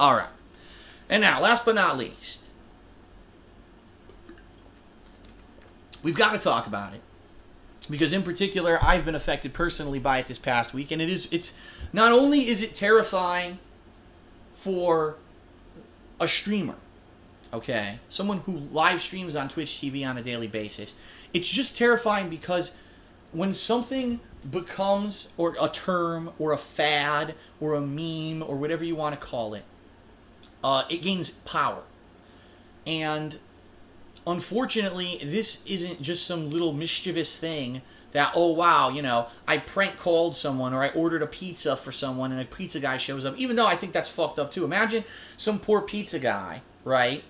All right. And now, last but not least, we've got to talk about it. Because in particular, I've been affected personally by it this past week. And it's not only is it terrifying for a streamer, okay, someone who live streams on Twitch TV on a daily basis, it's just terrifying because when something becomes, or a term, or a fad, or a meme, or whatever you want to call it, it gains power. And unfortunately, this isn't just some little mischievous thing that, oh wow, you know, I prank called someone or I ordered a pizza for someone and a pizza guy shows up, even though I think that's fucked up too. Imagine some poor pizza guy, right,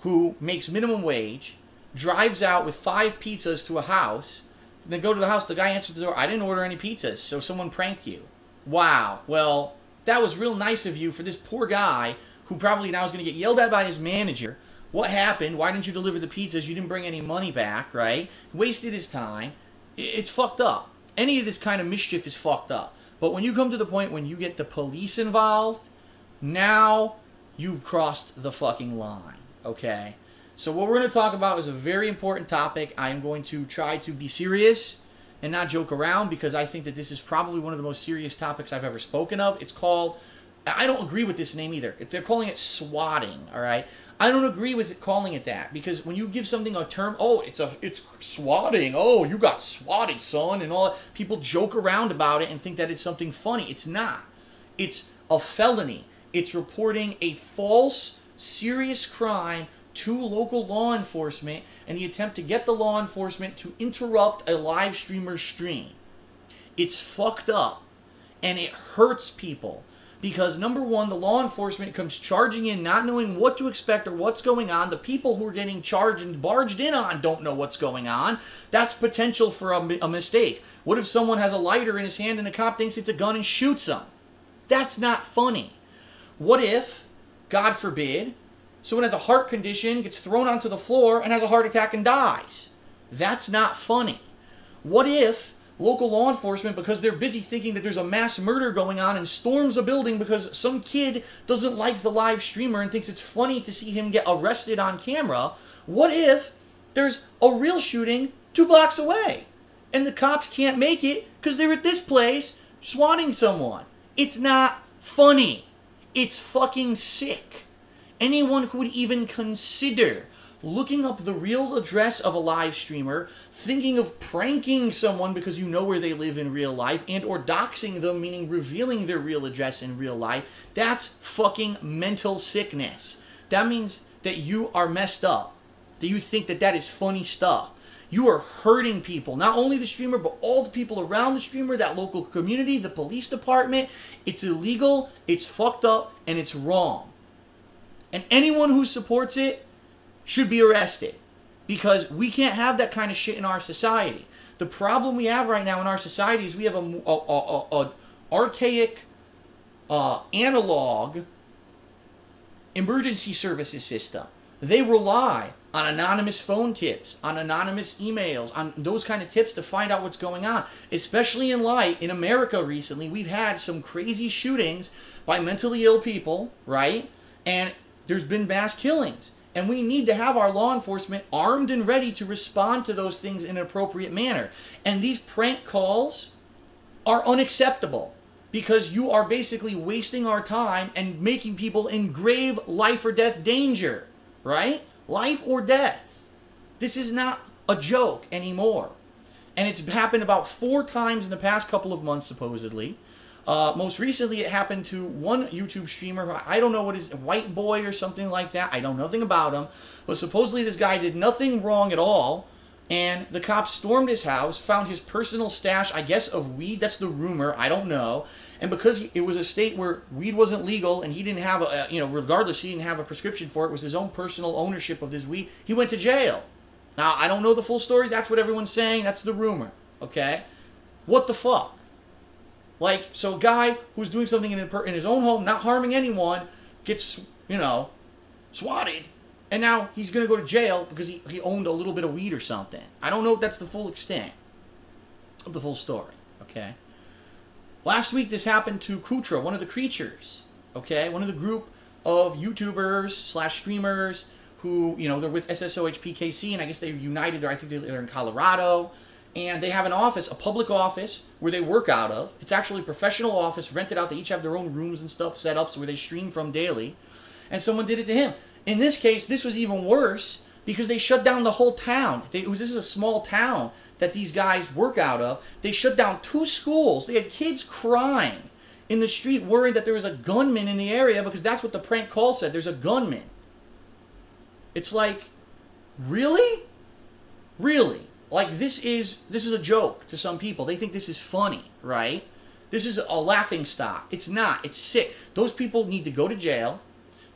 who makes minimum wage, drives out with 5 pizzas to a house, then go to the house, the guy answers the door, I didn't order any pizzas, so someone pranked you. Wow, well, that was real nice of you for this poor guy who probably now is going to get yelled at by his manager. What happened? Why didn't you deliver the pizzas? You didn't bring any money back, right? Wasted his time. It's fucked up. Any of this kind of mischief is fucked up. But when you come to the point when you get the police involved, now you've crossed the fucking line, okay? So what we're going to talk about is a very important topic. I'm going to try to be serious and not joke around because I think that this is probably one of the most serious topics I've ever spoken of. It's called, I don't agree with this name either. They're calling it swatting, all right? I don't agree with it calling it that because when you give something a term, oh, it's swatting. Oh, you got swatted, son, and all. People joke around about it and think that it's something funny. It's not. It's a felony. It's reporting a false, serious crime to local law enforcement and the attempt to get the law enforcement to interrupt a live streamer's stream. It's fucked up and it hurts people. Because, number one, the law enforcement comes charging in not knowing what to expect or what's going on. The people who are getting charged and barged in on don't know what's going on. That's potential for a mistake. What if someone has a lighter in his hand and the cop thinks it's a gun and shoots him? That's not funny. What if, God forbid, someone has a heart condition, gets thrown onto the floor, and has a heart attack and dies? That's not funny. What if local law enforcement, because they're busy thinking that there's a mass murder going on and storms a building because some kid doesn't like the live streamer and thinks it's funny to see him get arrested on camera? What if there's a real shooting 2 blocks away and the cops can't make it because they're at this place swatting someone? It's not funny. It's fucking sick. Anyone who would even consider looking up the real address of a live streamer, thinking of pranking someone because you know where they live in real life, and or doxing them, meaning revealing their real address in real life, that's fucking mental sickness. That means that you are messed up. That you think that that is funny stuff. You are hurting people, not only the streamer, but all the people around the streamer, that local community, the police department. It's illegal, it's fucked up, and it's wrong. And anyone who supports it should be arrested because we can't have that kind of shit in our society. The problem we have right now in our society is we have a archaic, analog emergency services system. They rely on anonymous phone tips, on anonymous emails, on those kind of tips to find out what's going on. Especially in light, in America recently, we've had some crazy shootings by mentally ill people, right? And there's been mass killings. And we need to have our law enforcement armed and ready to respond to those things in an appropriate manner. And these prank calls are unacceptable because you are basically wasting our time and making people in grave life or death danger, right? Life or death. This is not a joke anymore. And it's happened about 4 times in the past couple of months, supposedly. Most recently, it happened to one YouTube streamer. I don't know what his White Boy or something like that. I know nothing about him. But supposedly this guy did nothing wrong at all. And the cops stormed his house, found his personal stash, I guess, of weed. That's the rumor. I don't know. And because it was a state where weed wasn't legal and he didn't have a, regardless, he didn't have a prescription for it. It was his own personal ownership of this weed. He went to jail. Now, I don't know the full story. That's what everyone's saying. That's the rumor. Okay? What the fuck? Like, so a guy who's doing something in his own home, not harming anyone, gets, swatted, and now he's going to go to jail because he owned a little bit of weed or something. I don't know if that's the full extent of the full story, okay? Last week, this happened to Kutra, one of the creatures, okay? One of the group of YouTubers / streamers who, you know, they're with SSOHPKC, and I guess they're united. I think they're in Colorado, and they have an office, a public office, where they work out of. It's actually a professional office, rented out. They each have their own rooms and stuff set up so where they stream from daily. And someone did it to him. In this case, this was even worse because they shut down the whole town. This is a small town that these guys work out of. They shut down 2 schools. They had kids crying in the street worried that there was a gunman in the area because that's what the prank call said. There's a gunman. It's like, really? Really? Like, this is a joke to some people. They think this is funny, right? This is a laughing stock. It's not. It's sick. Those people need to go to jail.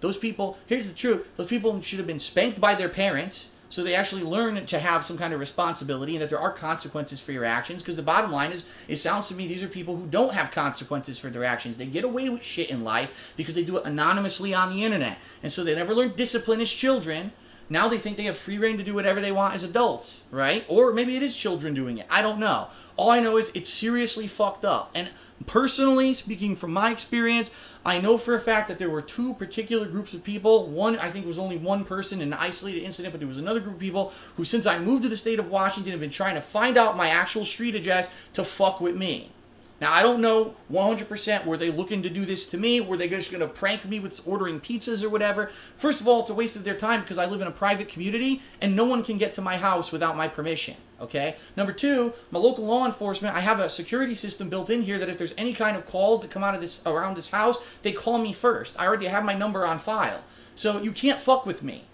Those people, here's the truth, those people should have been spanked by their parents so they actually learn to have some kind of responsibility and that there are consequences for your actions. Because the bottom line is, it sounds to me these are people who don't have consequences for their actions. They get away with shit in life because they do it anonymously on the internet. And so they never learned discipline as children. Now they think they have free reign to do whatever they want as adults, right? Or maybe it is children doing it. I don't know. All I know is it's seriously fucked up. And personally, speaking from my experience, I know for a fact that there were 2 particular groups of people. One, I think, was only one person in an isolated incident, but there was another group of people who, since I moved to the state of Washington, have been trying to find out my actual street address to fuck with me. Now, I don't know 100% were they looking to do this to me? Were they just going to prank me with ordering pizzas or whatever? First of all, it's a waste of their time because I live in a private community and no one can get to my house without my permission, okay? Number 2, my local law enforcement, I have a security system built in here that if there's any kind of calls that come out of around this house, they call me first. I already have my number on file. So you can't fuck with me.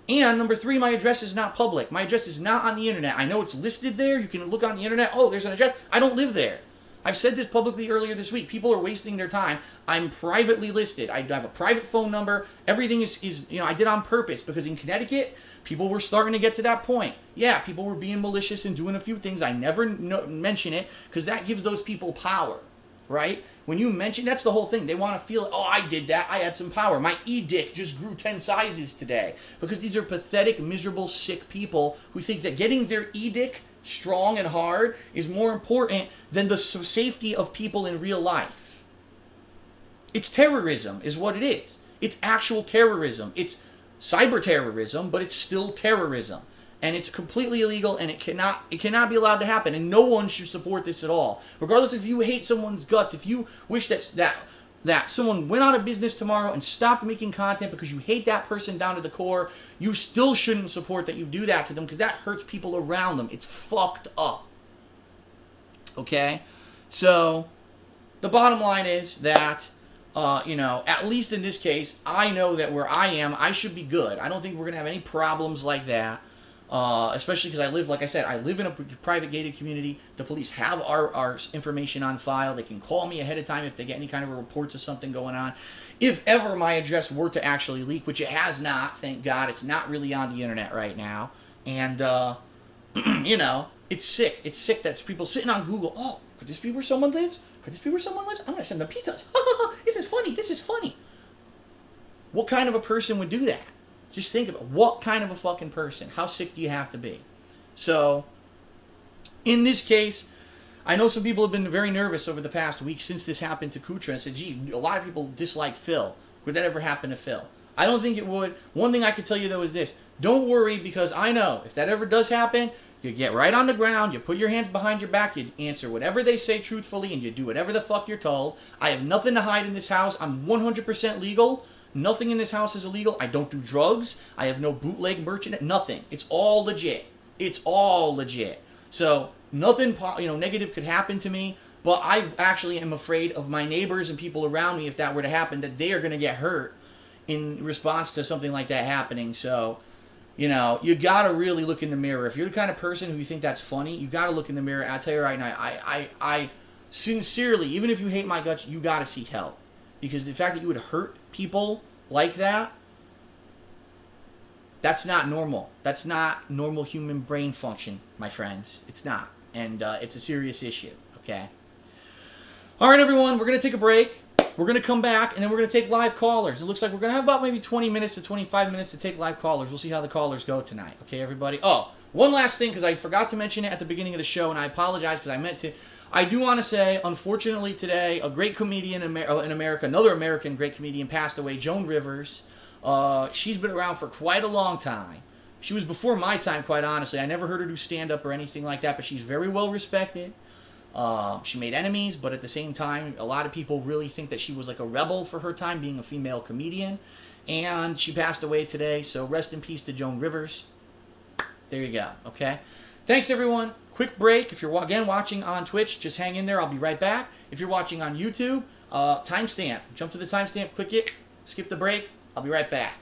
And number 3, my address is not public. My address is not on the internet. I know it's listed there. You can look on the internet. Oh, there's an address. I don't live there. I've said this publicly earlier this week. People are wasting their time. I'm privately listed. I have a private phone number. Everything is you know, I did on purpose because in Connecticut, people were starting to get to that point. Yeah, people were being malicious and doing a few things. I never mention it because that gives those people power, right? When you mention, that's the whole thing. They want to feel, oh, I did that. I had some power. My e-dick just grew 10 sizes today. Because these are pathetic, miserable, sick people who think that getting their e-dick strong and hard is more important than the safety of people in real life. It's terrorism is what it is. It's actual terrorism. It's cyber terrorism, but it's still terrorism. And it's completely illegal and it cannot be allowed to happen. And no one should support this at all. Regardless if you hate someone's guts, if you wish that someone went out of business tomorrow and stopped making content because you hate that person down to the core, you still shouldn't support that you do that to them because that hurts people around them. It's fucked up. Okay? So, the bottom line is that, you know, at least in this case, I know that where I am, I should be good. I don't think we're going to have any problems like that. Especially because I live, like I said, I live in a private gated community. The police have our information on file. They can call me ahead of time if they get any kind of reports of something going on. If ever my address were to actually leak, which it has not, thank God, it's not really on the internet right now. And, you know, it's sick. It's sick that people sitting on Google, oh, could this be where someone lives? Could this be where someone lives? I'm going to send them pizzas. This is funny. This is funny. What kind of a person would do that? Just think about what kind of a fucking person. How sick do you have to be? So, in this case, I know some people have been very nervous over the past week since this happened to Kutra and said, gee, a lot of people dislike Phil. Would that ever happen to Phil? I don't think it would. One thing I could tell you, though, is this. Don't worry, because I know if that ever does happen, you get right on the ground, you put your hands behind your back, you answer whatever they say truthfully, and you do whatever the fuck you're told. I have nothing to hide in this house. I'm 100% legal. Nothing in this house is illegal. I don't do drugs. I have no bootleg merchant. Nothing. It's all legit. It's all legit. So nothing, you know, negative could happen to me. But I actually am afraid of my neighbors and people around me, if that were to happen, that they are going to get hurt in response to something like that happening. So, you know, you got to really look in the mirror. If you're the kind of person who you think that's funny, you got to look in the mirror. I'll tell you right now, I sincerely, even if you hate my guts, you got to seek help. Because the fact that you would hurt people like that, that's not normal. That's not normal human brain function, my friends. It's not. And it's a serious issue, okay? All right, everyone, we're going to take a break. We're going to come back, and then we're going to take live callers. It looks like we're going to have about maybe 20 minutes to 25 minutes to take live callers. We'll see how the callers go tonight. Okay, everybody? Oh, one last thing, because I forgot to mention it at the beginning of the show, and I apologize because I meant to. I do want to say, unfortunately today, a great comedian in America, another American great comedian, passed away, Joan Rivers. She's been around for quite a long time. She was before my time, quite honestly. I never heard her do stand-up or anything like that, but she's very well respected. She made enemies, but at the same time, a lot of people really think that she was like a rebel for her time, being a female comedian. And she passed away today, so rest in peace to Joan Rivers. There you go, okay? Thanks, everyone. Quick break. If you're, again, watching on Twitch, just hang in there. I'll be right back. If you're watching on YouTube, timestamp. Jump to the timestamp, click it, skip the break. I'll be right back.